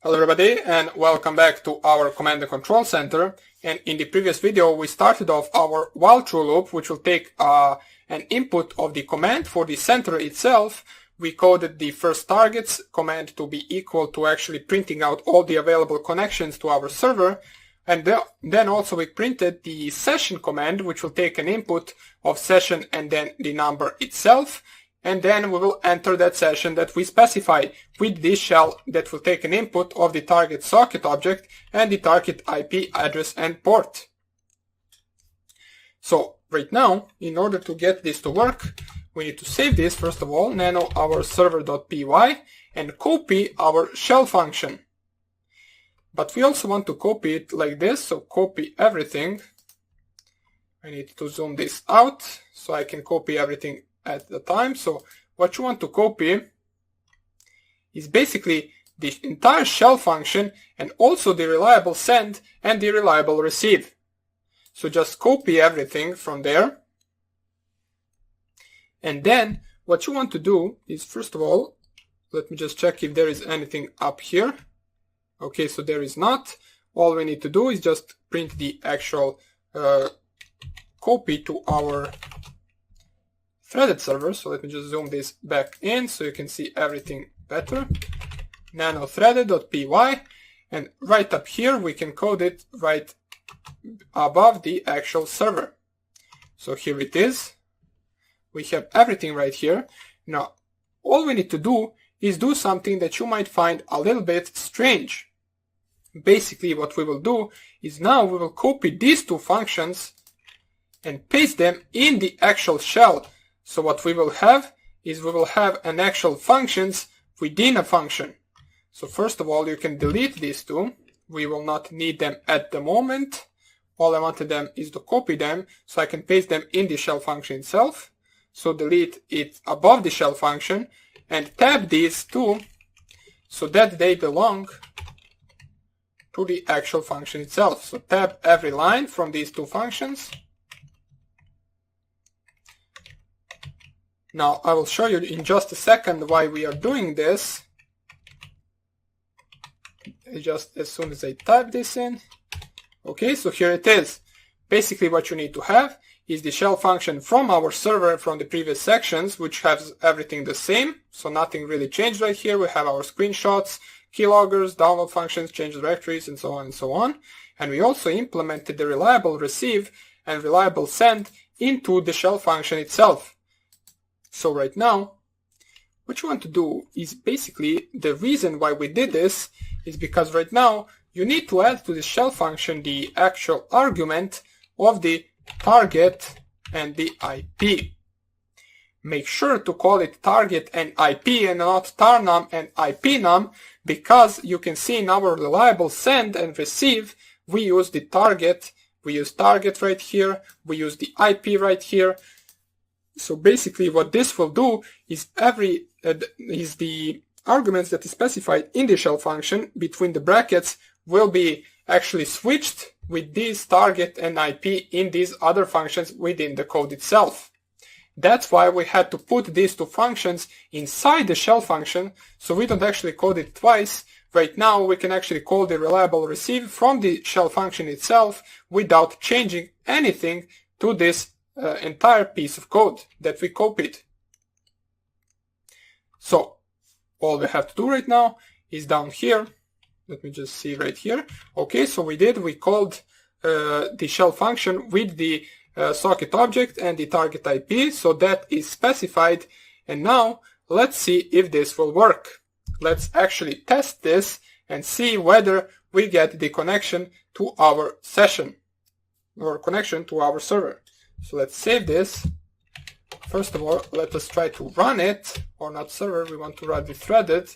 Hello everybody and welcome back to our command and control center. And in the previous video we started off our while true loop, which will take an input of the command for the center itself. We coded the first targets command to be equal to actually printing out all the available connections to our server. And then also we printed the session command, which will take an input of session and then the number itself. And then we will enter that session that we specify with this shell that will take an input of the target socket object and the target IP address and port. So right now, in order to get this to work, we need to save this first of all, nano our server.py, and copy our shell function. But we also want to copy it like this, so copy everything. I need to zoom this out so I can copy everything at the time. So what you want to copy is basically the entire shell function and also the reliable send and the reliable receive. So just copy everything from there. And then what you want to do is, first of all, let me just check if there is anything up here. Okay, so there is not. All we need to do is just print the actual copy to our threaded server. So let me just zoom this back in so you can see everything better. Nano threaded.py, and right up here we can code it right above the actual server. So here it is. We have everything right here. Now all we need to do is do something that you might find a little bit strange. Basically what we will do is now we will copy these two functions and paste them in the actual shell. So what we will have is we will have an actual functions within a function. So first of all, you can delete these two. We will not need them at the moment. All I wanted them is to copy them so I can paste them in the shell function itself. So delete it above the shell function and tab these two so that they belong to the actual function itself. So tab every line from these two functions. Now I will show you in just a second why we are doing this. Just as soon as I type this in. Okay, so here it is. Basically what you need to have is the shell function from our server from the previous sections, which has everything the same. So nothing really changed right here. We have our screenshots, keyloggers, download functions, change directories, and so on and so on. And we also implemented the reliable receive and reliable send into the shell function itself. So right now, what you want to do is basically the reason why we did this is because right now you need to add to the shell function the actual argument of the target and the IP. Make sure to call it target and IP and not tarnum and IPnum, because you can see in our reliable send and receive we use the target, we use target right here, we use the IP right here. So basically what this will do is the arguments that is specified in the shell function between the brackets will be actually switched with these target and IP in these other functions within the code itself. That's why we had to put these two functions inside the shell function, so we don't actually code it twice. Right now we can actually call the reliable receive from the shell function itself without changing anything to this entire piece of code that we copied. So all we have to do right now is down here. Let me just see right here. Okay, so we called the shell function with the socket object and the target IP, so that is specified. And now let's see if this will work. Let's actually test this and see whether we get the connection to our session or connection to our server. So let's save this. First of all, let us try to run it, or not server, we want to run the threaded,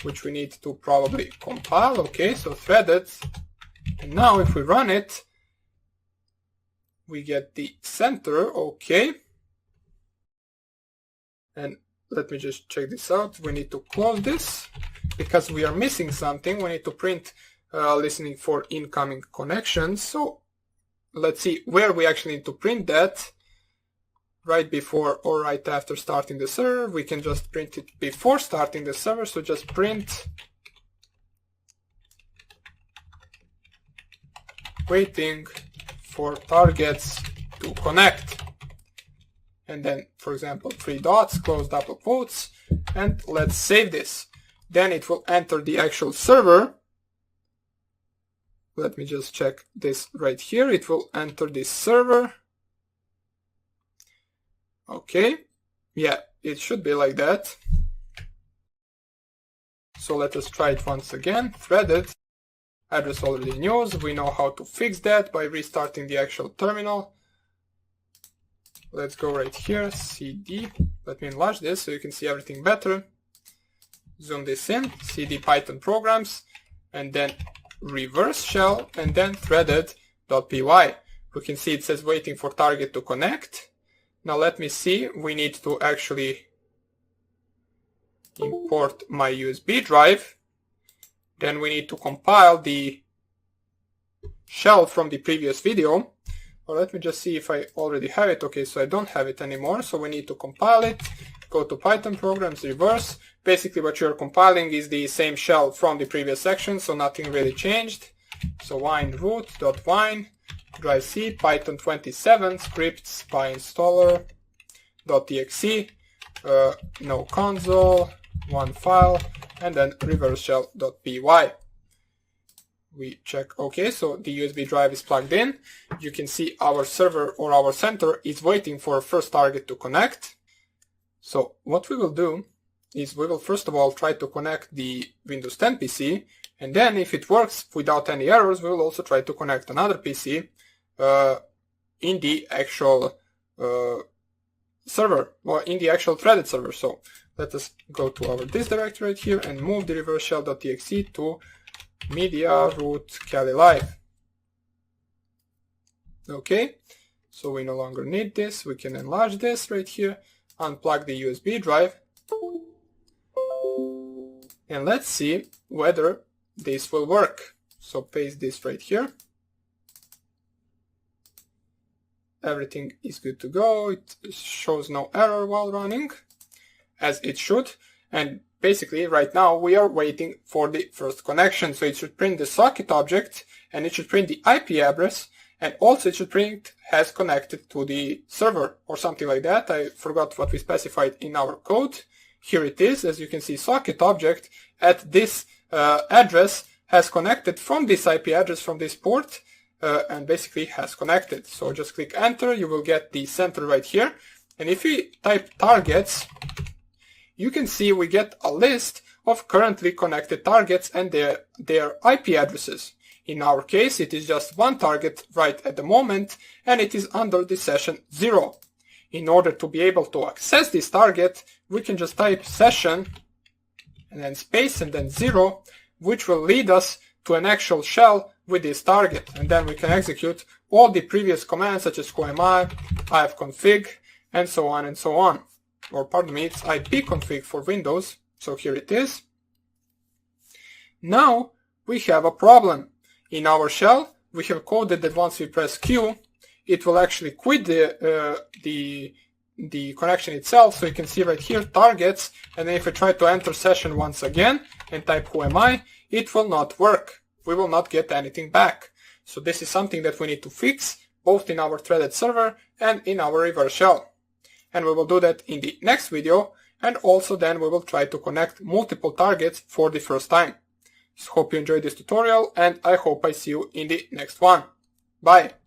which we need to probably compile. Okay, so threaded. And now if we run it, we get the center. Okay. And let me just check this out. We need to close this because we are missing something. We need to print listening for incoming connections. So let's see where we actually need to print that. Right before or right after starting the server. We can just print it before starting the server. So just print waiting for targets to connect. And then, for example, 3 dots, close double quotes, and let's save this. Then it will enter the actual server. Let me just check this right here. It will enter this server. Okay, yeah, it should be like that. So let us try it once again. Threaded, address already in use. We know how to fix that by restarting the actual terminal. Let's go right here, cd. Let me enlarge this so you can see everything better. Zoom this in, cd Python programs, and then reverse shell, and then threaded.py. We can see it says waiting for target to connect. Now let me see, we need to actually import my USB drive. Then we need to compile the shell from the previous video. Or let me just see if I already have it. Okay, so I don't have it anymore, so we need to compile it. Go to Python programs, reverse. Basically what you're compiling is the same shell from the previous section, so nothing really changed. So wine root.wine, drive C, Python 27, scripts, pyinstaller.exe, no console, one file, and then reverse shell.py. We check, okay, so the USB drive is plugged in. You can see our server or our center is waiting for a first target to connect. So what we will do is we will first of all try to connect the Windows 10 PC, and then if it works without any errors, we will also try to connect another PC in the actual server, or in the actual threaded server. So let us go to our this directory right here and move the reverse shell.exe to media root Kali live. Okay, so we no longer need this. We can enlarge this right here, unplug the USB drive, and let's see whether this will work. So paste this right here. Everything is good to go. It shows no error while running, as it should. And basically right now we are waiting for the first connection. So it should print the socket object, and it should print the IP address, and also it should print has connected to the server or something like that. I forgot what we specified in our code. Here it is. As you can see, socket object at this address has connected from this IP address, from this port, and basically has connected. So just click enter, you will get the center right here. And if we type targets, you can see we get a list of currently connected targets and their IP addresses. In our case, it is just one target right at the moment, and it is under the session 0. In order to be able to access this target, we can just type session and then space and then 0, which will lead us to an actual shell with this target. And then we can execute all the previous commands such as whoami, ifconfig, and so on and so on. Or pardon me, it's ipconfig for Windows. So here it is. Now we have a problem. In our shell, we have coded that once we press Q, it will actually quit the connection itself. So you can see right here targets, and then if I try to enter session once again and type whoami, it will not work. We will not get anything back. So this is something that we need to fix both in our threaded server and in our reverse shell. And we will do that in the next video, and also then we will try to connect multiple targets for the first time. So hope you enjoyed this tutorial, and I hope I see you in the next one. Bye!